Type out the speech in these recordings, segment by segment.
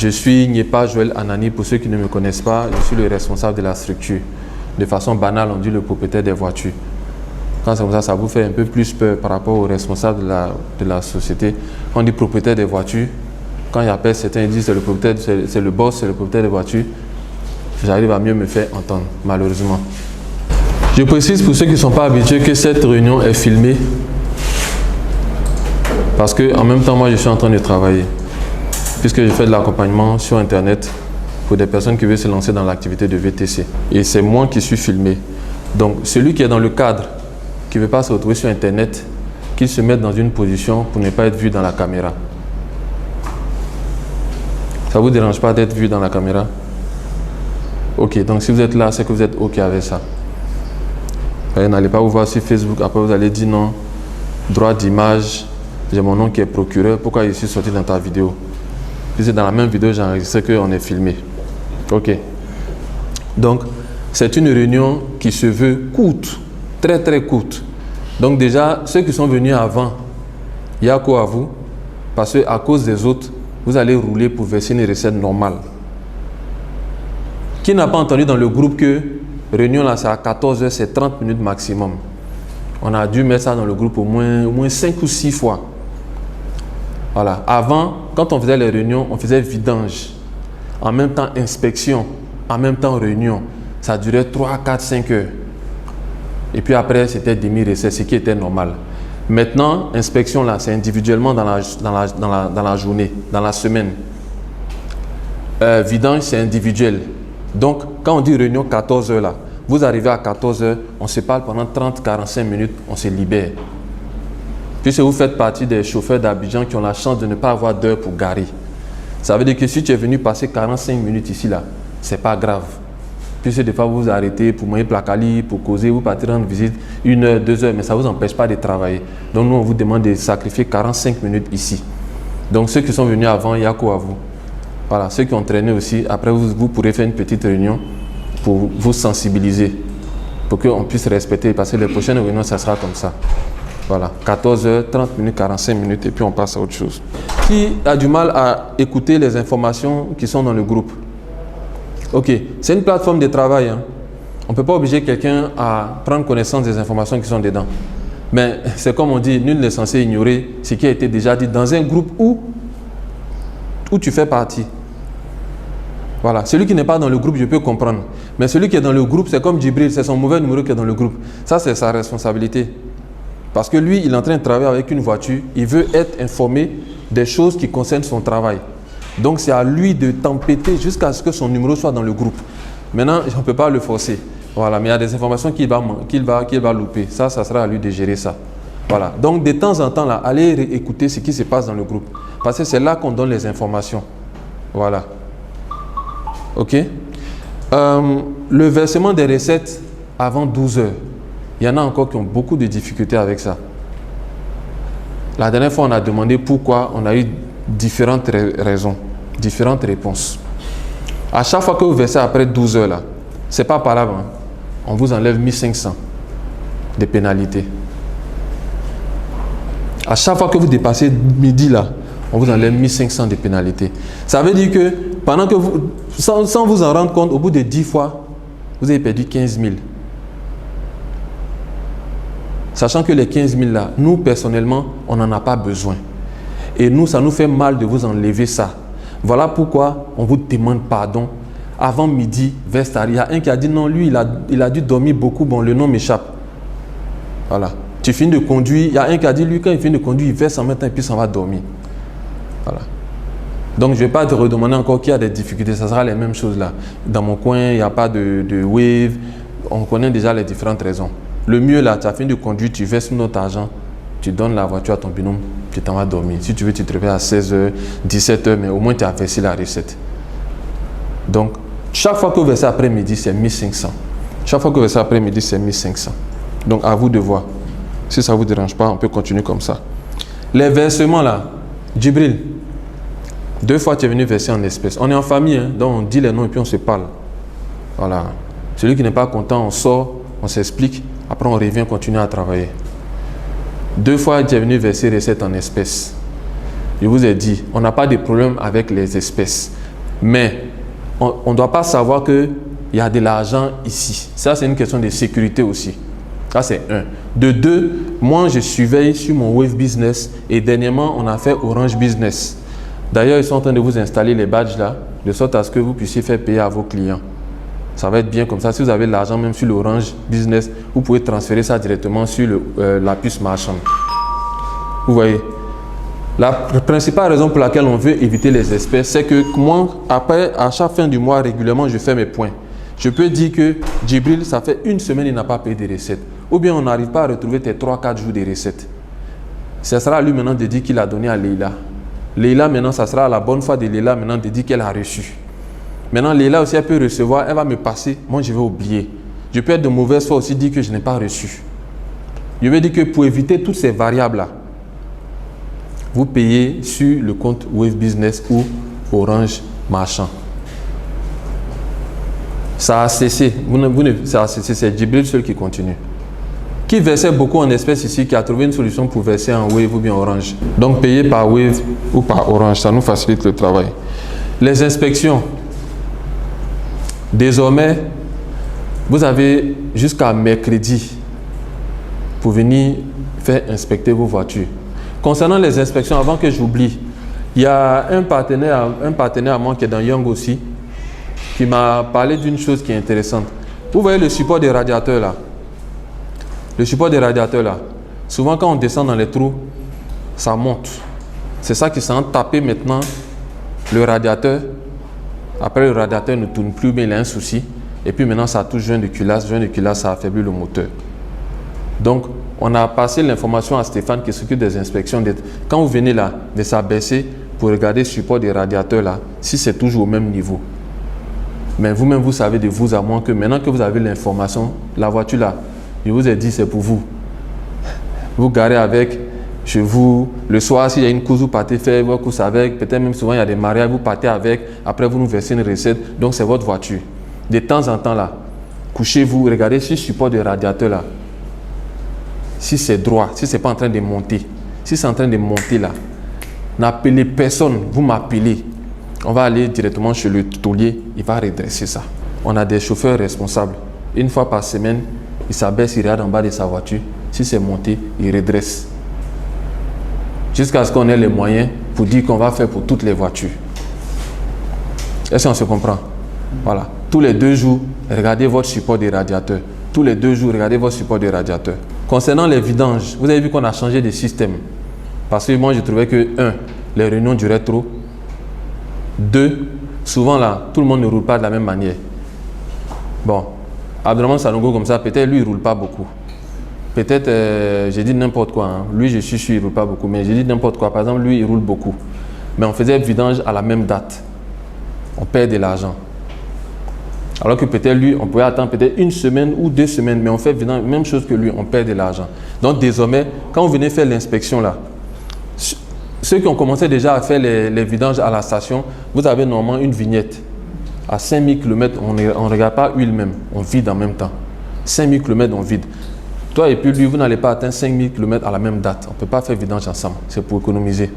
Je suis Nyepa Joël Anani, pour ceux qui ne me connaissent pas, je suis le responsable de la structure. De façon banale, on dit le propriétaire des voitures. Quand c'est comme ça vous fait un peu plus peur par rapport au responsable de la société. Quand on dit propriétaire des voitures, quand il appelle certains, ils disent c'est le propriétaire, c'est le boss, c'est le propriétaire des voitures. J'arrive à mieux me faire entendre, malheureusement. Je précise pour ceux qui ne sont pas habitués que cette réunion est filmée. Parce que en même temps, moi je suis en train de travailler. Puisque je fais de l'accompagnement sur Internet pour des personnes qui veulent se lancer dans l'activité de VTC. Et c'est moi qui suis filmé. Donc celui qui est dans le cadre, qui ne veut pas se retrouver sur Internet, qu'il se mette dans une position pour ne pas être vu dans la caméra. Ça ne vous dérange pas d'être vu dans la caméra? Ok, donc si vous êtes là, c'est que vous êtes ok avec ça. N'allez pas vous voir sur Facebook, après vous allez dire non, droit d'image, j'ai mon nom qui est procureur, pourquoi je suis sorti dans ta vidéo? Puisque dans la même vidéo, j'ai enregistré qu'on est filmé. Ok. Donc, c'est une réunion qui se veut courte, très très courte. Donc déjà, ceux qui sont venus avant, il y a quoi à vous? Parce qu'à cause des autres, vous allez rouler pour verser une recette normale. Qui n'a pas entendu dans le groupe que réunion là, c'est à 14h, c'est 30 minutes maximum? On a dû mettre ça dans le groupe au moins 5 ou 6 fois. Voilà. Avant, quand on faisait les réunions, on faisait vidange. En même temps, inspection. En même temps, réunion. Ça durait 3, 4, 5 heures. Et puis après, c'était demi-recette, ce qui était normal. Maintenant, inspection là, c'est individuellement dans la journée, dans la semaine. Vidange, c'est individuel. Donc, quand on dit réunion 14 heures là, vous arrivez à 14 heures, on se parle pendant 30-45 minutes, on se libère. Puisque vous faites partie des chauffeurs d'Abidjan qui ont la chance de ne pas avoir d'heure pour garer. Ça veut dire que si tu es venu passer 45 minutes ici là, c'est pas grave. Puisque des fois vous vous arrêtez pour manger placali, pour causer, vous partez rendre visite 1 heure, 2 heures, mais ça ne vous empêche pas de travailler. Donc nous on vous demande de sacrifier 45 minutes ici. Donc ceux qui sont venus avant, il y a quoi à vous? Voilà, ceux qui ont traîné aussi, après vous pourrez faire une petite réunion pour vous sensibiliser, pour qu'on puisse respecter, parce que les prochaines réunions, ça sera comme ça. Voilà, 14 heures, 30 minutes, 45 minutes, et puis on passe à autre chose. Qui a du mal à écouter les informations qui sont dans le groupe? Ok, c'est une plateforme de travail. Hein. On ne peut pas obliger quelqu'un à prendre connaissance des informations qui sont dedans. Mais c'est comme on dit, nul n'est censé ignorer ce qui a été déjà dit dans un groupe où tu fais partie. Voilà, celui qui n'est pas dans le groupe, je peux comprendre. Mais celui qui est dans le groupe, c'est comme Djibril, c'est son mauvais numéro qui est dans le groupe. Ça, c'est sa responsabilité. Parce que lui, il est en train de travailler avec une voiture, il veut être informé des choses qui concernent son travail. Donc, c'est à lui de tempêter jusqu'à ce que son numéro soit dans le groupe. Maintenant, on ne peut pas le forcer. Voilà, mais il y a des informations qu'il va louper. Ça sera à lui de gérer ça. Voilà. Donc, de temps en temps, là, allez écouter ce qui se passe dans le groupe. Parce que c'est là qu'on donne les informations. Voilà. Ok. Le versement des recettes avant 12 heures. Il y en a encore qui ont beaucoup de difficultés avec ça. La dernière fois, on a demandé pourquoi, on a eu différentes raisons, différentes réponses. À chaque fois que vous versez après 12 heures, là, c'est pas par là, hein, on vous enlève 1500 de pénalités. À chaque fois que vous dépassez midi, là, on vous enlève 1500 de pénalités. Ça veut dire que pendant que vous, sans vous en rendre compte, au bout de 10 fois, vous avez perdu 15 000. Sachant que les 15 000 là, nous personnellement, on n'en a pas besoin. Et nous, ça nous fait mal de vous enlever ça. Voilà pourquoi on vous demande pardon. Avant midi, vers Stari, il y a un qui a dit non, lui, il a dû dormir beaucoup, bon, le nom m'échappe. Voilà. Tu finis de conduire, il y a un qui a dit, lui, quand il finit de conduire, il verse en même temps et puis s'en va dormir. Voilà. Donc, je ne vais pas te redemander encore qu'il y a des difficultés, ça sera les mêmes choses là. Dans mon coin, il n'y a pas de wave, on connaît déjà les différentes raisons. Le mieux là, tu as fini de conduire, tu verses notre argent, tu donnes la voiture à ton binôme, tu t'en vas dormir. Si tu veux, tu te réveilles à 16h, 17h, mais au moins tu as versé la recette. Donc, chaque fois que vous versez après-midi, c'est 1500. Chaque fois que vous versez après-midi, c'est 1500. Donc, à vous de voir. Si ça ne vous dérange pas, on peut continuer comme ça. Les versements là, Djibril, 2 fois tu es venu verser en espèces. On est en famille, hein, donc on dit les noms et puis on se parle. Voilà. Celui qui n'est pas content, on sort, on s'explique. Après, on revient continuer à travailler. 2 fois, tu es venu verser recette en espèces. Je vous ai dit, on n'a pas de problème avec les espèces. Mais on ne doit pas savoir qu'il y a de l'argent ici. Ça, c'est une question de sécurité aussi. Ça, c'est un. De deux, moi, je surveille sur mon Wave Business et dernièrement, on a fait Orange Business. D'ailleurs, ils sont en train de vous installer les badges là, de sorte à ce que vous puissiez faire payer à vos clients. Ça va être bien comme ça. Si vous avez de l'argent même sur l'Orange Business, vous pouvez transférer ça directement sur la puce marchande. Vous voyez? La principale raison pour laquelle on veut éviter les espèces, c'est que moi, après, à chaque fin du mois, régulièrement, je fais mes points. Je peux dire que Djibril, ça fait une semaine, il n'a pas payé des recettes. Ou bien on n'arrive pas à retrouver tes 3-4 jours de recettes. Ce sera à lui maintenant de dire qu'il a donné à Leïla. Leïla, maintenant, ça sera à la bonne foi de Leïla maintenant de dire qu'elle a reçu. Maintenant, Leïla aussi, elle peut recevoir, elle va me passer, moi je vais oublier. Je peux être de mauvaise foi aussi dire que je n'ai pas reçu. Je veux dire que pour éviter toutes ces variables-là, vous payez sur le compte Wave Business ou Orange Marchand. Ça a cessé. Ça a cessé. C'est Djibril seul qui continue. Qui versait beaucoup en espèces ici, qui a trouvé une solution pour verser en Wave ou bien Orange. Donc payer par Wave ou par Orange, ça nous facilite le travail. Les inspections. Désormais, vous avez jusqu'à mercredi pour venir faire inspecter vos voitures. Concernant les inspections, avant que j'oublie, il y a un partenaire à moi qui est dans Young aussi, qui m'a parlé d'une chose qui est intéressante. Vous voyez le support des radiateurs là. Le support des radiateurs là. Souvent quand on descend dans les trous, ça monte. C'est ça qui s'est tapé maintenant le radiateur. Après le radiateur ne tourne plus, mais il a un souci. Et puis maintenant ça touche joint de culasse. Joint de culasse, ça affaiblit le moteur. Donc on a passé l'information à Stéphane qui s'occupe des inspections. Quand vous venez là, de s'abaisser pour regarder le support des radiateurs là, si c'est toujours au même niveau. Mais vous-même, vous savez de vous à moi que maintenant que vous avez l'information, la voiture là, je vous ai dit, c'est pour vous. Vous garez avec chez vous. Le soir, s'il y a une course, vous partez faire vos courses avec. Peut-être même souvent, il y a des mariages, vous partez avec. Après, vous nous versez une recette. Donc, c'est votre voiture. De temps en temps là, couchez-vous, regardez si le support de radiateur là, si c'est droit, si c'est pas en train de monter. Si c'est en train de monter là, n'appelez personne, vous m'appelez. On va aller directement chez le tôlier, il va redresser ça. On a des chauffeurs responsables. Une fois par semaine, il s'abaisse, il regarde en bas de sa voiture. Si c'est monté, il redresse. Jusqu'à ce qu'on ait les moyens pour dire qu'on va faire pour toutes les voitures. Est-ce qu'on se comprend? Voilà. Tous les 2 jours, regardez votre support des radiateurs. Tous les 2 jours, regardez votre support des radiateurs. Concernant les vidanges, vous avez vu qu'on a changé de système. Parce que moi, je trouvais que, 1, les réunions duraient trop. 2, souvent là, tout le monde ne roule pas de la même manière. Bon, Abdraman Sanogo comme ça, peut-être lui, il ne roule pas beaucoup. Peut-être, j'ai dit n'importe quoi. Hein. Lui, je suis sûr, il ne roule pas beaucoup. Mais j'ai dit n'importe quoi. Par exemple, lui, il roule beaucoup. Mais on faisait vidange à la même date. On perd de l'argent. Alors que peut-être lui, on pouvait attendre peut-être 1 semaine ou 2 semaines. Mais on fait vidange, même chose que lui, on perd de l'argent. Donc désormais, quand vous venez faire l'inspection là, ceux qui ont commencé déjà à faire les vidanges à la station, vous avez normalement une vignette. À 5000 km, on ne regarde pas huile même, on vide en même temps. 5000 km, on vide. Toi et puis lui, vous n'allez pas atteindre 5000 km à la même date. On ne peut pas faire vidange ensemble, c'est pour économiser.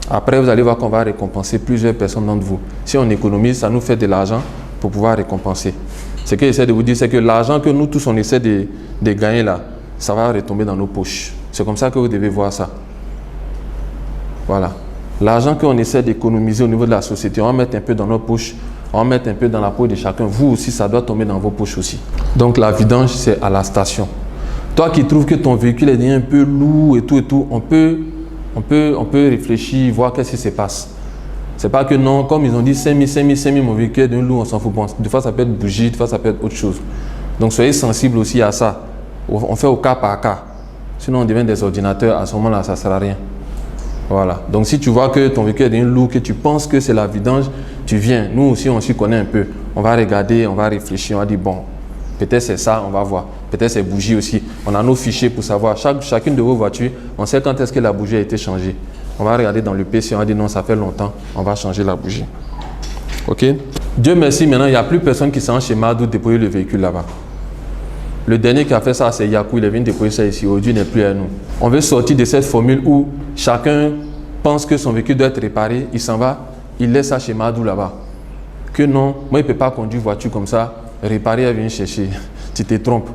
Après, vous allez voir qu'on va récompenser plusieurs personnes d'entre vous. Si on économise, ça nous fait de l'argent pour pouvoir récompenser. Ce que j'essaie de vous dire, c'est que l'argent que nous tous, on essaie de gagner là, ça va retomber dans nos poches. C'est comme ça que vous devez voir ça. Voilà. L'argent qu'on essaie d'économiser au niveau de la société, on va mettre un peu dans nos poches, on va mettre un peu dans la peau de chacun. Vous aussi, ça doit tomber dans vos poches aussi. Donc la vidange, c'est à la station. Toi qui trouves que ton véhicule est un peu lourd et tout, on peut réfléchir, voir qu'est-ce qui se passe. C'est pas que non, comme ils ont dit 5000, mon véhicule est d'un lourd, on s'en fout. Bon, des fois, ça peut être bougie, des fois, ça peut être autre chose. Donc soyez sensibles aussi à ça. On fait au cas par cas. Sinon, on devient des ordinateurs. À ce moment-là, ça ne sert à rien. Voilà. Donc si tu vois que ton véhicule est d'un lourd, que tu penses que c'est la vidange, tu viens. Nous aussi, on s'y connaît un peu. On va regarder, on va réfléchir, on va dire bon, peut-être c'est ça, on va voir. Peut-être c'est bougie aussi. On a nos fichiers pour savoir. Chacune de vos voitures, on sait quand est-ce que la bougie a été changée. On va regarder dans le PC, on va dire non, ça fait longtemps, on va changer la bougie. Ok? Dieu merci, maintenant, il n'y a plus personne qui s'en chez Madou déployer le véhicule là-bas. Le dernier qui a fait ça, c'est Yakou, il est venu déployer ça ici. Aujourd'hui, il n'est plus à nous. On veut sortir de cette formule où chacun pense que son véhicule doit être réparé, il s'en va, il laisse ça chez Madou là-bas. Que non, moi il ne peut pas conduire voiture comme ça, réparer, elle vient chercher. Tu te trompes.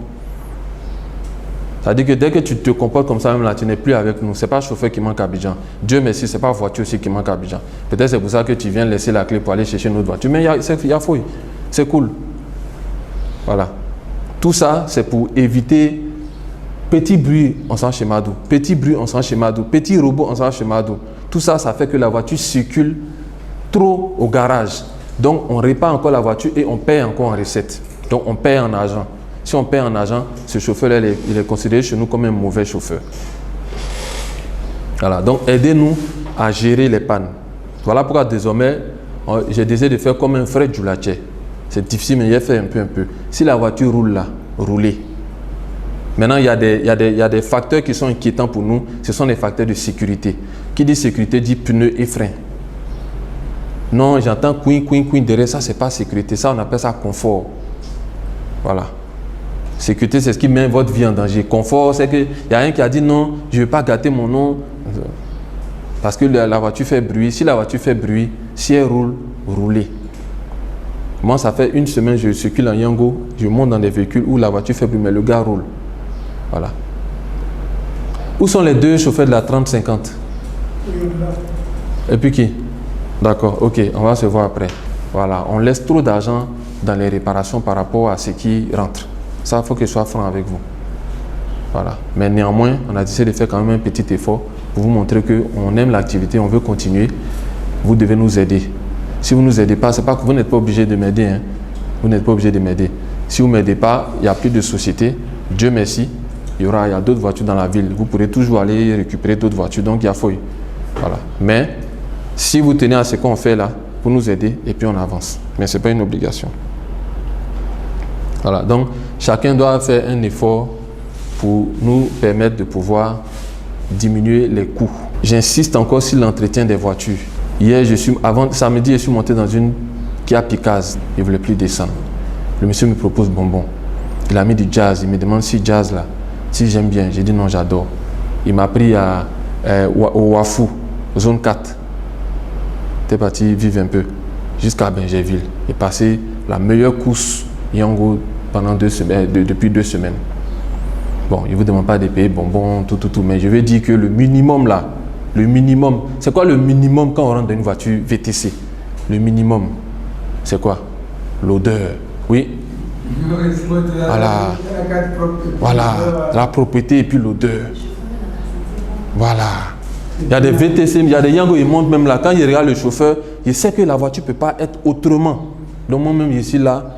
C'est-à-dire que dès que tu te comportes comme ça, même là, tu n'es plus avec nous. Ce n'est pas le chauffeur qui manque à Abidjan. Dieu merci, ce n'est pas la voiture aussi qui manque à Abidjan. Peut-être c'est pour ça que tu viens laisser la clé pour aller chercher une autre voiture. Mais il y a fouille. C'est cool. Voilà. Tout ça, c'est pour éviter petit bruit, on s'en chez Madou. Petit bruit, on s'en chez Madou. Petit robot, on s'en chez Madou. Tout ça, ça fait que la voiture circule trop au garage. Donc, on répare encore la voiture et on paye encore en recette. Donc, on paye en argent. Si on paye en argent, ce chauffeur-là, il est considéré chez nous comme un mauvais chauffeur. Voilà. Donc, aidez-nous à gérer les pannes. Voilà pourquoi désormais, j'ai décidé de faire comme un Fred Djoulache. C'est difficile, mais il a fait un peu. Si la voiture roule là, roulez. Maintenant, il y a des facteurs qui sont inquiétants pour nous. Ce sont des facteurs de sécurité. Qui dit sécurité dit pneus et freins. Non, j'entends queen derrière ça, c'est pas sécurité. Ça, on appelle ça confort. Voilà. Sécurité, c'est ce qui met votre vie en danger. Confort, c'est qu'il y a un qui a dit non, je ne vais pas gâter mon nom. Parce que la voiture fait bruit. Si la voiture fait bruit, si elle roule, roulez. Moi, ça fait une semaine, je circule en Yango, je monte dans des véhicules où la voiture fait bruit, mais le gars roule. Voilà. Où sont les deux chauffeurs de la 30-50? Et puis qui? D'accord, ok, on va se voir après. Voilà, on laisse trop d'argent dans les réparations par rapport à ce qui rentre. Ça, il faut que je sois franc avec vous. Voilà. Mais néanmoins, on a décidé de faire quand même un petit effort pour vous montrer qu'on aime l'activité, on veut continuer. Vous devez nous aider. Si vous ne nous aidez pas, c'est pas que vous n'êtes pas obligé de m'aider. Hein. Vous n'êtes pas obligé de m'aider. Si vous ne m'aidez pas, il n'y a plus de société. Dieu merci. Il y a d'autres voitures dans la ville. Vous pourrez toujours aller récupérer d'autres voitures. Donc, il y a fouille. Voilà. Mais, si vous tenez à ce qu'on fait là, vous nous aidez et puis on avance. Mais ce n'est pas une obligation. Voilà. Donc, chacun doit faire un effort pour nous permettre de pouvoir diminuer les coûts. J'insiste encore sur l'entretien des voitures. Hier, samedi, je suis monté dans une Kia Picasso. Il ne voulait plus descendre. Le monsieur me propose bonbon. Il a mis du jazz. Il me demande si jazz là, si j'aime bien. J'ai dit non, j'adore. Il m'a pris au Wafou, zone 4. J'étais parti vivre un peu jusqu'à Benjerville. J'ai passé la meilleure course Yango pendant 2 semaines, depuis 2 semaines. Bon, il ne vous demande pas de payer bonbons, tout. Mais je vais dire que le minimum là, le minimum, c'est quoi le minimum quand on rentre dans une voiture VTC? Le minimum, c'est quoi? L'odeur. Oui. Voilà, la propreté et puis l'odeur. Voilà. Il y a des VTC, il y a des Yango, ils montent même là. Quand ils regardent le chauffeur, ils savent que la voiture ne peut pas être autrement. Donc moi-même, je suis là,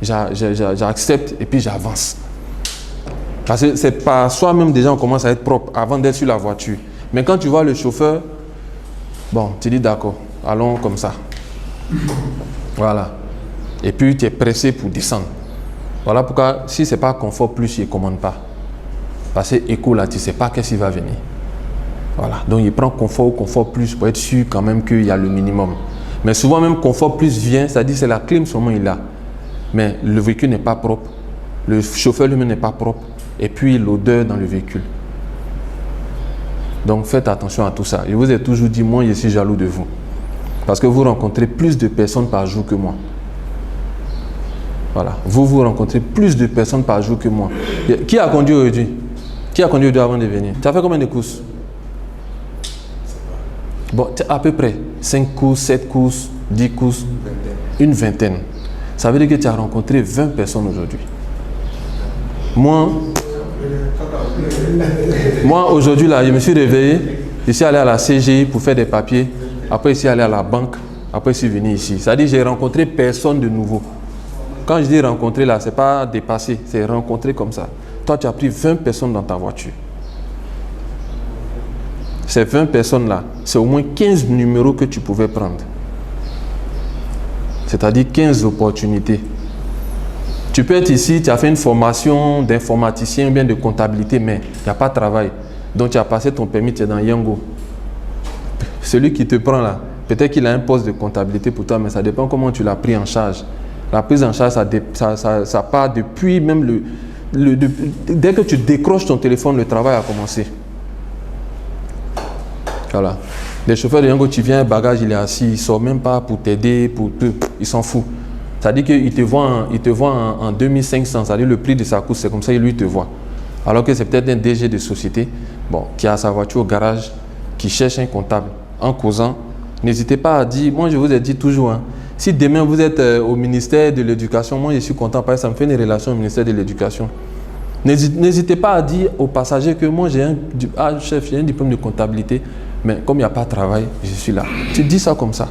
j'accepte et puis j'avance. Parce que c'est par soi-même déjà on commence à être propre avant d'être sur la voiture. Mais quand tu vois le chauffeur, bon, tu dis d'accord, allons comme ça. Voilà. Et puis tu es pressé pour descendre. Voilà pourquoi, si ce n'est pas confort plus, il ne commande pas. Parce que écho là, tu ne sais pas qu'est-ce qui va venir. Voilà. Donc il prend confort ou confort plus pour être sûr quand même qu'il y a le minimum. Mais souvent même confort plus vient, c'est-à-dire c'est la clim seulement il a. Mais le véhicule n'est pas propre. Le chauffeur lui-même n'est pas propre. Et puis l'odeur dans le véhicule. Donc faites attention à tout ça. Je vous ai toujours dit, moi je suis jaloux de vous. Parce que vous rencontrez plus de personnes par jour que moi. Voilà. Vous rencontrez plus de personnes par jour que moi. Qui a conduit aujourd'hui? Qui a conduit aujourd'hui avant de venir? Tu as fait combien de courses? Bon, à peu près 5 courses, 7 courses, 10 courses, une vingtaine. Ça veut dire que tu as rencontré 20 personnes aujourd'hui. Moi aujourd'hui là, je me suis réveillé, je suis allé à la CGI pour faire des papiers, après je suis allé à la banque, après je suis venu ici. C'est-à-dire que j'ai rencontré personne de nouveau. Quand je dis rencontrer là, c'est pas dépasser, c'est rencontrer comme ça. Toi tu as pris 20 personnes dans ta voiture. Ces 20 personnes là, c'est au moins 15 numéros que tu pouvais prendre. C'est-à-dire 15 opportunités. Tu peux être ici, tu as fait une formation d'informaticien ou bien de comptabilité, mais il n'y a pas de travail. Donc tu as passé ton permis, tu es dans Yango. Celui qui te prend là, peut-être qu'il a un poste de comptabilité pour toi, mais ça dépend comment tu l'as pris en charge. La prise en charge, ça part depuis même dès que tu décroches ton téléphone, le travail a commencé. Voilà. Les chauffeurs de Yango, tu viens, un bagage, il est assis, il ne sort même pas pour t'aider, il s'en fout. C'est-à-dire qu'il te voit en 2500, c'est-à-dire le prix de sa course, c'est comme ça qu'il lui te voit. Alors que c'est peut-être un DG de société qui a sa voiture au garage, qui cherche un comptable. En causant, n'hésitez pas à dire, moi je vous ai dit toujours, hein, si demain vous êtes au ministère de l'Éducation, moi je suis content parce que ça me fait une relation au ministère de l'Éducation. N'hésitez pas à dire aux passagers que moi j'ai chef, j'ai un diplôme de comptabilité, mais comme il n'y a pas de travail, je suis là. Tu dis ça comme ça.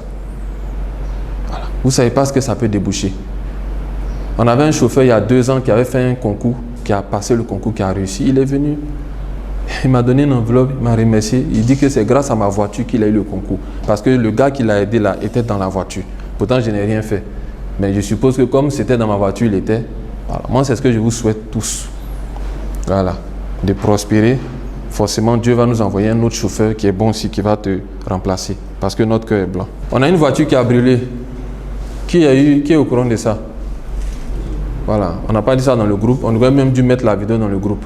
Voilà. Vous ne savez pas ce que ça peut déboucher. On avait un chauffeur il y a 2 ans qui avait fait un concours, qui a passé le concours, qui a réussi. Il est venu, il m'a donné une enveloppe, il m'a remercié. Il dit que c'est grâce à ma voiture qu'il a eu le concours. Parce que le gars qui l'a aidé là était dans la voiture. Pourtant, je n'ai rien fait. Mais je suppose que comme c'était dans ma voiture, il était. Voilà. Moi, c'est ce que je vous souhaite tous. Voilà. De prospérer. Forcément, Dieu va nous envoyer un autre chauffeur qui est bon aussi, qui va te remplacer. Parce que notre cœur est blanc. On a une voiture qui a brûlé. Qui est au courant de ça? Voilà. On n'a pas dit ça dans le groupe. On aurait même dû mettre la vidéo dans le groupe.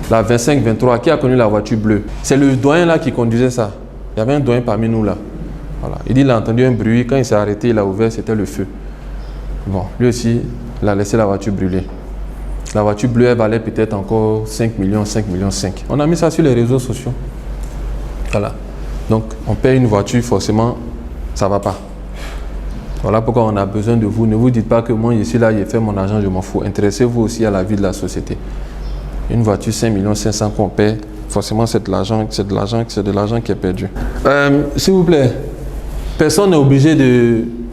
La 25-23, qui a connu la voiture bleue? C'est le doyen là qui conduisait ça. Il y avait un doyen parmi nous là. Voilà. Il dit qu'il a entendu un bruit. Quand il s'est arrêté, il a ouvert, c'était le feu. Bon, lui aussi, il a laissé la voiture brûler. La voiture bleue, elle valait peut-être encore 5 millions, 5 millions 5. On a mis ça sur les réseaux sociaux. Voilà. Donc, on paye une voiture, forcément, ça ne va pas. Voilà pourquoi on a besoin de vous. Ne vous dites pas que moi, je suis là, j'ai fait mon argent, je m'en fous. Intéressez-vous aussi à la vie de la société. Une voiture 5 millions 500 qu'on paie, forcément, c'est de l'argent qui est perdu. S'il vous plaît, personne n'est obligé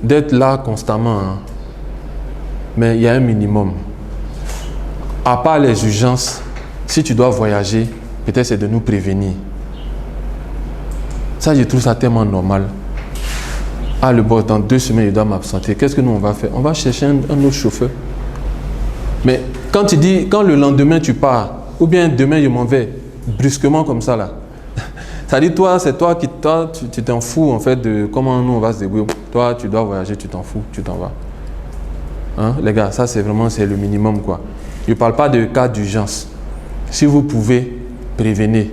d'être là constamment. Hein. Mais il y a un minimum. À part les urgences, si tu dois voyager, peut-être c'est de nous prévenir. Ça, je trouve ça tellement normal. Ah, le boss, dans 2 semaines, il doit m'absenter. Qu'est-ce que nous, on va faire? On va chercher un autre chauffeur. Mais quand tu dis, quand le lendemain, tu pars, ou bien demain, je m'en vais, brusquement comme ça, là. Ça dit, toi, c'est toi qui tu t'en fous, en fait, de comment nous, on va se débrouiller. Toi, tu dois voyager, tu t'en fous, tu t'en vas. Hein, les gars, ça, c'est le minimum, quoi. Je ne parle pas de cas d'urgence. Si vous pouvez, prévenez.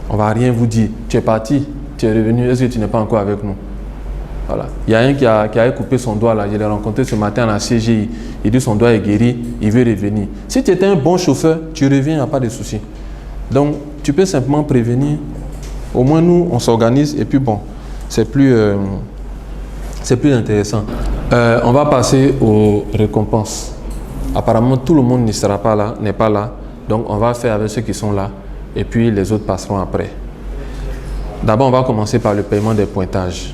On ne va rien vous dire. Tu es parti, tu es revenu, est-ce que tu n'es pas encore avec nous? Voilà. Il y a un qui a coupé son doigt là. Je l'ai rencontré ce matin à la CGI. Il dit son doigt est guéri, il veut revenir. Si tu étais un bon chauffeur, tu reviens, il n'y a pas de souci. Donc, tu peux simplement prévenir. Au moins, nous, on s'organise et puis bon, c'est plus intéressant. On va passer aux récompenses. Apparemment, tout le monde n'est pas là. Donc, on va faire avec ceux qui sont là et puis les autres passeront après. D'abord, on va commencer par le paiement des pointages.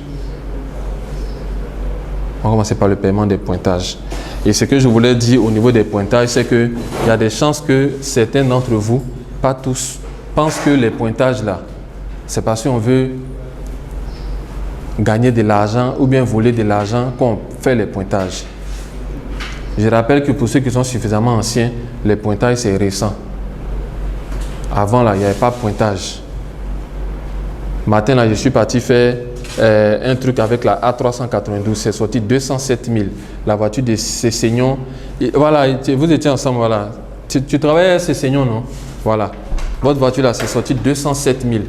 On va commencer par le paiement des pointages. Et ce que je voulais dire au niveau des pointages, c'est qu'il y a des chances que certains d'entre vous, pas tous, pensent que les pointages là, c'est parce qu'on veut gagner de l'argent ou bien voler de l'argent qu'on fait les pointages. Je rappelle que pour ceux qui sont suffisamment anciens, les pointages c'est récent. Avant là, il n'y avait pas de pointage. Matin là, je suis parti faire un truc avec la A392, c'est sorti 207 000. La voiture de Cessignon. Voilà, vous étiez ensemble, voilà. Tu travaillais à Cessignon, non? Voilà. Votre voiture là, c'est sorti 207 000.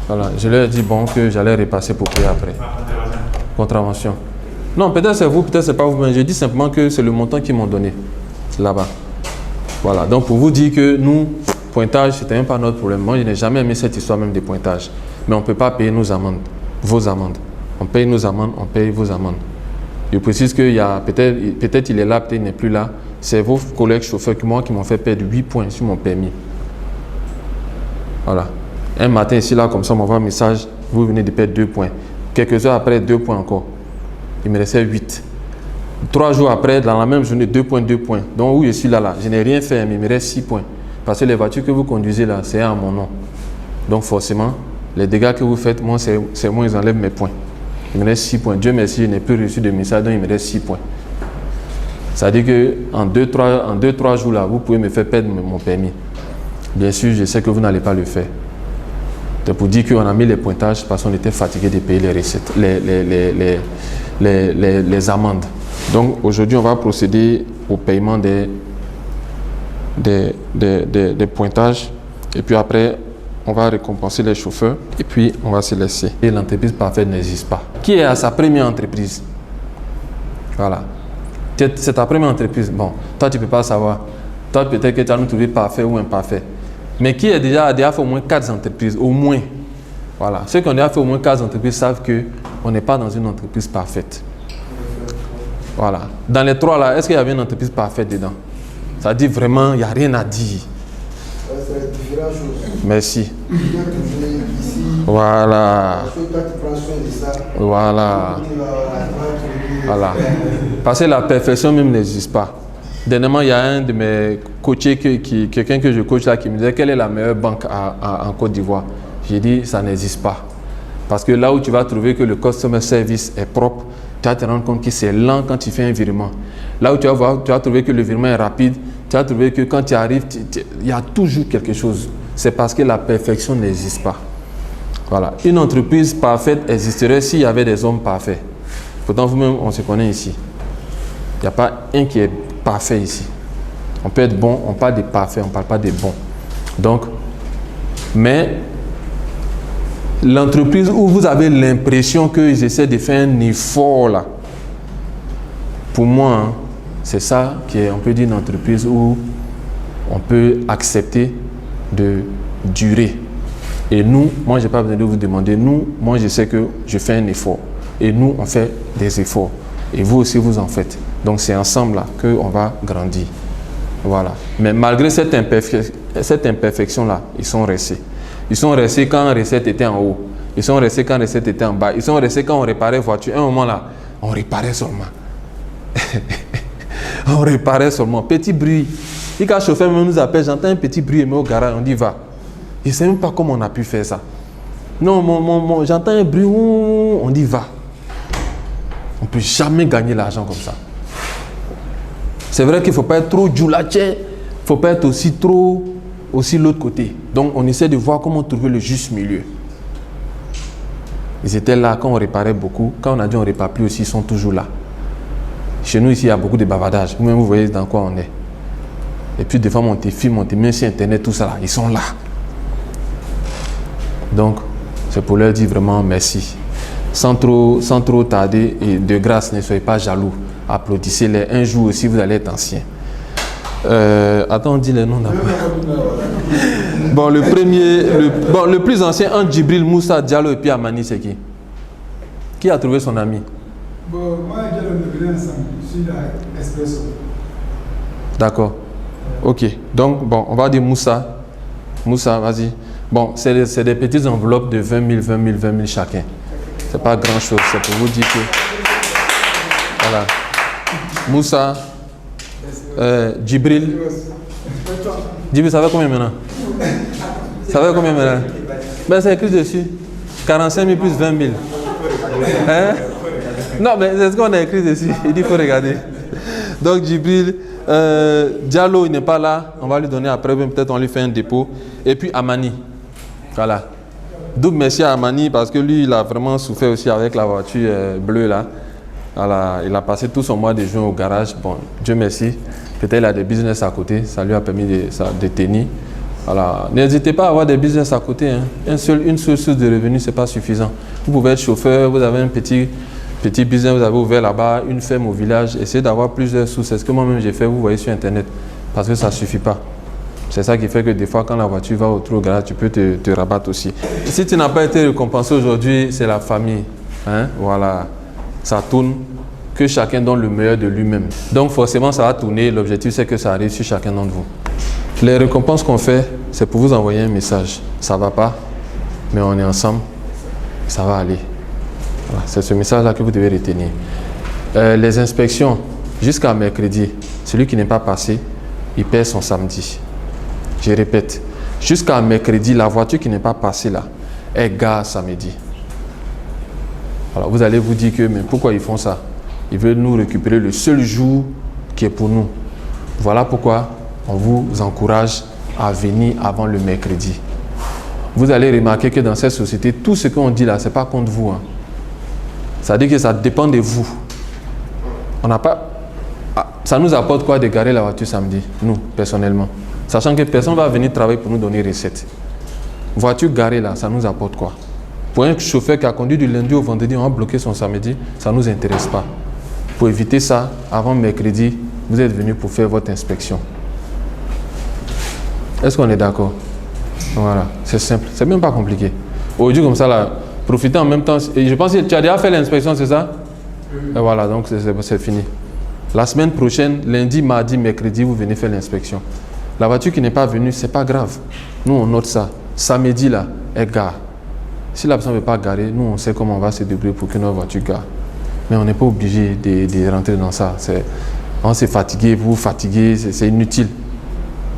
Voilà, je leur ai dit bon que j'allais repasser pour payer après. Contravention. Non, peut-être c'est vous, peut-être c'est pas vous, mais je dis simplement que c'est le montant qu'ils m'ont donné là-bas. Voilà, donc pour vous dire que nous, pointage, c'était même pas notre problème. Moi, je n'ai jamais aimé cette histoire même de pointage. Mais on ne peut pas payer nos amendes, vos amendes. On paye nos amendes, on paye vos amendes. Je précise qu'il y a peut-être il est là, peut-être il n'est plus là. C'est vos collègues chauffeurs qui m'ont fait perdre 8 points sur mon permis. Voilà. Un matin ici, là, comme ça, on m'envoie un message, vous venez de perdre 2 points. Quelques heures après, 2 points encore. Il me restait 8. 3 jours après, dans la même journée, 2 points, 2 points. Donc, où je suis là, je n'ai rien fait, mais il me reste 6 points. Parce que les voitures que vous conduisez là, c'est à mon nom. Donc, forcément, les dégâts que vous faites, moi, c'est moi, ils enlèvent mes points. Il me reste 6 points. Dieu merci, je n'ai plus reçu de message, donc il me reste 6 points. Ça veut dire qu'en 2-3 jours là, vous pouvez me faire perdre mon permis. Bien sûr, je sais que vous n'allez pas le faire. C'est pour dire qu'on a mis les pointages parce qu'on était fatigué de payer les recettes, les amendes. Donc aujourd'hui, on va procéder au paiement des pointages. Et puis après, on va récompenser les chauffeurs et puis on va se laisser. Et l'entreprise parfaite n'existe pas. Qui est à sa première entreprise? Voilà. C'est ta première entreprise. Bon, toi, tu ne peux pas savoir. Toi, peut-être que tu vas nous trouver parfait ou imparfait. Mais qui a déjà fait au moins 4 entreprises? Au moins. Voilà. Ceux qui ont déjà fait au moins 4 entreprises savent qu'on n'est pas dans une entreprise parfaite. Voilà. Dans les 3 là, est-ce qu'il y avait une entreprise parfaite dedans? Ça dit vraiment, il n'y a rien à dire. Merci. Voilà. Voilà. Voilà. Parce que la perfection même n'existe pas. Dernièrement, il y a un de mes coachés, quelqu'un que je coach là, qui me disait quelle est la meilleure banque en Côte d'Ivoire. J'ai dit ça n'existe pas. Parce que là où tu vas trouver que le customer service est propre, tu vas te rendre compte que c'est lent quand tu fais un virement. Là où tu vas trouver que le virement est rapide, tu vas trouver que quand tu arrives, il y a toujours quelque chose. C'est parce que la perfection n'existe pas. Voilà. Une entreprise parfaite existerait s'il y avait des hommes parfaits. Pourtant, vous-même, on se connaît ici. Il n'y a pas un qui est parfait ici. On peut être bon, on parle des parfaits, on ne parle pas des bons. Donc, mais l'entreprise où vous avez l'impression qu'ils essaient de faire un effort là, pour moi, hein, c'est ça qui est, on peut dire, une entreprise où on peut accepter de durer. Et nous, moi, je n'ai pas besoin de vous demander, moi, je sais que je fais un effort. Et nous, on fait des efforts. Et vous aussi, vous en faites. Donc, c'est ensemble là qu'on va grandir. Voilà. Mais malgré cette imperfection-là, ils sont restés. Ils sont restés quand la recette était en haut. Ils sont restés quand la recette était en bas. Ils sont restés quand on réparait voiture. À un moment là, on réparait seulement. On réparait seulement. Petit bruit. Et quand le chauffeur nous appelle, j'entends un petit bruit, mais au garage, on dit va. Je ne sais même pas comment on a pu faire ça. Non, j'entends un bruit, on dit va. On ne peut jamais gagner l'argent comme ça. C'est vrai qu'il ne faut pas être trop djoulaché, il ne faut pas être aussi l'autre côté. Donc on essaie de voir comment trouver le juste milieu. Ils étaient là quand on réparait beaucoup. Quand on a dit on ne répare plus aussi, ils sont toujours là. Chez nous ici, il y a beaucoup de bavardage. Vous-même, vous voyez dans quoi on est. Et puis des fois, on te filme, on te met sur Internet, tout ça là. Ils sont là. Donc, c'est pour leur dire vraiment merci. Sans trop tarder et de grâce, ne soyez pas jaloux. Applaudissez-les. Un jour aussi, vous allez être ancien. Attends, on dit les noms d'abord. Bon, le plus ancien entre Djibril, Moussa, Diallo et puis Amani, c'est qui? Qui a trouvé son ami? Bon, moi et Diallo, on est ensemble. Je suis à Espresso. D'accord. Ok. Donc, bon, on va dire Moussa. Moussa, vas-y. Bon, c'est des petites enveloppes de 20 000 chacun. C'est pas grand chose, c'est pour vous dire que. Voilà. Moussa, Djibril. Djibril, ça fait combien maintenant? Ça fait combien maintenant? Ben, c'est écrit dessus. 45 000 plus 20 000. Hein? Non, mais c'est ce qu'on a écrit dessus. Il dit qu'il faut regarder. Donc, Djibril, Diallo, il n'est pas là. On va lui donner après, peut-être on lui fait un dépôt. Et puis Amani. Voilà. Double merci à Amani parce que lui, il a vraiment souffert aussi avec la voiture bleue là. Voilà. Il a passé tout son mois de juin au garage. Bon, Dieu merci. Peut-être il a des business à côté. Ça lui a permis de tenir. Voilà. N'hésitez pas à avoir des business à côté. Hein. Une seule source de revenus, ce n'est pas suffisant. Vous pouvez être chauffeur, vous avez un petit business, vous avez ouvert là-bas, une ferme au village. Essayez d'avoir plusieurs sources. C'est ce que moi-même j'ai fait, vous voyez sur Internet. Parce que ça ne suffit pas. C'est ça qui fait que des fois, quand la voiture va au garage, tu peux te rabattre aussi. Si tu n'as pas été récompensé aujourd'hui, c'est la famille. Hein? Voilà. Ça tourne. Que chacun donne le meilleur de lui-même. Donc forcément, ça va tourner. L'objectif, c'est que ça arrive sur chacun d'entre vous. Les récompenses qu'on fait, c'est pour vous envoyer un message. Ça ne va pas, mais on est ensemble. Ça va aller. Voilà. C'est ce message-là que vous devez retenir. Les inspections, jusqu'à mercredi, celui qui n'est pas passé, il perd son samedi. Je répète, jusqu'à mercredi, la voiture qui n'est pas passée là, est gare samedi. Alors vous allez vous dire que, mais pourquoi ils font ça? Ils veulent nous récupérer le seul jour qui est pour nous. Voilà pourquoi on vous encourage à venir avant le mercredi. Vous allez remarquer que dans cette société, tout ce qu'on dit là, ce n'est pas contre vous. Hein. Ça veut dire que ça dépend de vous. On n'a pas... Ça nous apporte quoi de garer la voiture samedi, nous, personnellement? Sachant que personne ne va venir travailler pour nous donner recette. voiture garée là, ça nous apporte quoi? Pour un chauffeur qui a conduit du lundi au vendredi, on va bloquer son samedi, ça ne nous intéresse pas. Pour éviter ça, avant mercredi, vous êtes venu pour faire votre inspection. Est-ce qu'on est d'accord? Voilà, c'est simple, c'est même pas compliqué. Aujourd'hui comme ça là, profitez en même temps. Et je pense que tu as déjà fait l'inspection, c'est ça? Et voilà, donc c'est fini. La semaine prochaine, lundi, mardi, mercredi, vous venez faire l'inspection. La voiture qui n'est pas venue, c'est pas grave. Nous, on note ça. Samedi, là, elle gare. Si la personne ne veut pas garer, nous, on sait comment on va se débrouiller pour que notre voiture gare. Mais on n'est pas obligé de rentrer dans ça. On s'est fatigué, vous fatiguez, c'est inutile.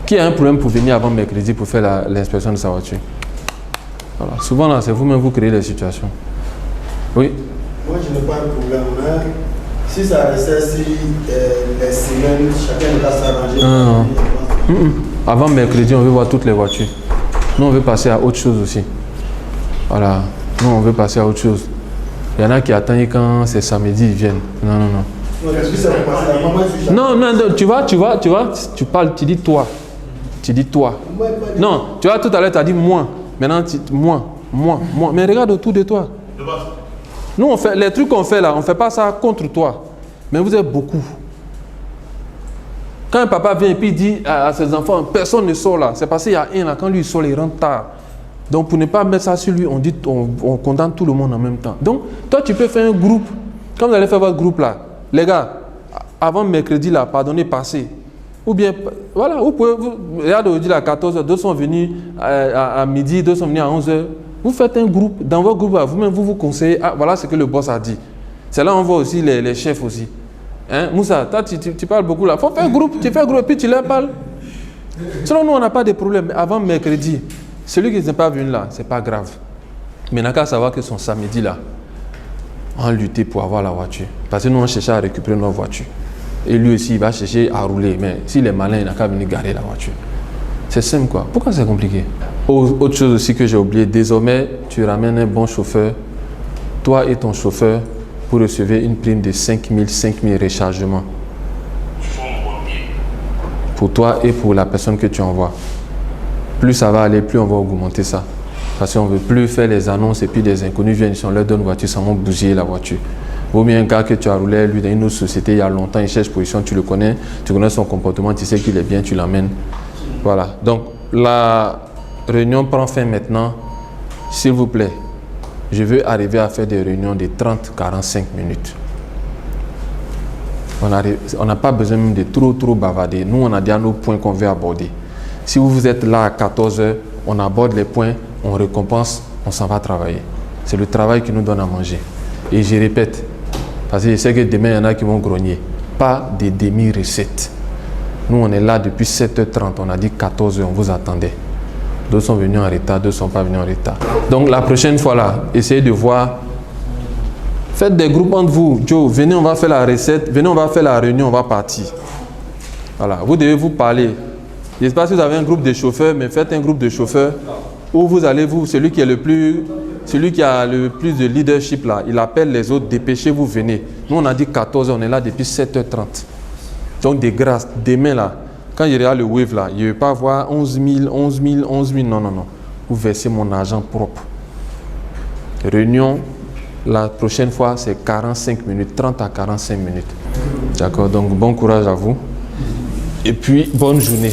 Qui a un problème pour venir avant mercredi pour faire l'inspection de sa voiture? Voilà. Souvent, là, c'est vous-même vous créez les situations. Oui? Moi, je n'ai pas de problème. Hein. Si ça restait, si les semaines, chacun doit s'arranger. Avant mercredi, on veut voir toutes les voitures. Nous, on veut passer à autre chose aussi. Voilà. Nous, on veut passer à autre chose. Il y en a qui attendent quand c'est samedi, ils viennent. Non. Non, tu vois, tu parles, tu dis toi. Tu dis toi. Non, tu vois, tout à l'heure, tu as dit moi. Maintenant, moi. Mais regarde autour de toi. Nous, on fait, les trucs qu'on fait là, on ne fait pas ça contre toi. Mais vous êtes beaucoup. Quand un papa vient et puis il dit à ses enfants, personne ne sort là. C'est parce qu'il y a un là, quand lui il sort, il rentre tard. Donc pour ne pas mettre ça sur lui, on condamne tout le monde en même temps. Donc toi, tu peux faire un groupe. Quand vous allez faire votre groupe là, les gars, avant mercredi là, pardonnez, passez. Ou bien, voilà, vous pouvez, regardez aujourd'hui à 14h, deux sont venus à midi, deux sont venus à 11h. Vous faites un groupe, dans votre groupe, vous-même, vous conseillez, voilà ce que le boss a dit. C'est là où on voit aussi les chefs aussi. Hein? Moussa, toi, tu parles beaucoup là. Il faut faire un groupe, tu fais un groupe et puis tu leur parles. Sinon, nous, on n'a pas de problème. Mais avant mercredi, celui qui n'est pas venu là, ce n'est pas grave. Mais il n'a qu'à savoir que son samedi là, on luttait pour avoir la voiture. Parce que nous, on cherchait à récupérer nos voitures. Et lui aussi, il va chercher à rouler. Mais s'il est malin, il n'a qu'à venir garer la voiture. C'est simple quoi. Pourquoi c'est compliqué? Autre chose aussi que j'ai oublié, désormais, tu ramènes un bon chauffeur, toi et ton chauffeur, pour recevoir une prime de 5 000 rechargements. Pour toi et pour la personne que tu envoies. Plus ça va aller, plus on va augmenter ça. Parce qu'on ne veut plus faire les annonces et puis des inconnus viennent, si on leur donne une voiture, ça va bousiller la voiture. Vaut mieux un gars que tu as roulé lui dans une autre société il y a longtemps, il cherche position, tu le connais, tu connais son comportement, tu sais qu'il est bien, tu l'amènes. Voilà. Donc la réunion prend fin maintenant. S'il vous plaît, je veux arriver à faire des réunions de 30-45 minutes. On n'a pas besoin même de trop bavarder. Nous, on a déjà nos points qu'on veut aborder. Si vous êtes là à 14h, on aborde les points, on récompense, on s'en va travailler. C'est le travail qui nous donne à manger. Et je répète, parce que je sais que demain, il y en a qui vont grogner. Pas des demi-recettes. Nous, on est là depuis 7h30, on a dit 14h, on vous attendait. D'autres sont venus en retard, d'autres ne sont pas venus en retard. Donc la prochaine fois là, essayez de voir. Faites des groupes entre vous. Joe, venez, on va faire la recette. Venez, on va faire la réunion, on va partir. Voilà, vous devez vous parler. Je ne sais pas si vous avez un groupe de chauffeurs, mais faites un groupe de chauffeurs où vous allez, celui qui a le plus de leadership là, il appelle les autres, dépêchez-vous, venez. Nous, on a dit 14h, on est là depuis 7h30. Donc, de grâce, demain là, quand il y aura le wave là, il ne va pas avoir 11 000, non. Vous versez mon argent propre. Réunion, la prochaine fois, c'est 45 minutes, 30 à 45 minutes. D'accord, donc bon courage à vous. Et puis, bonne journée.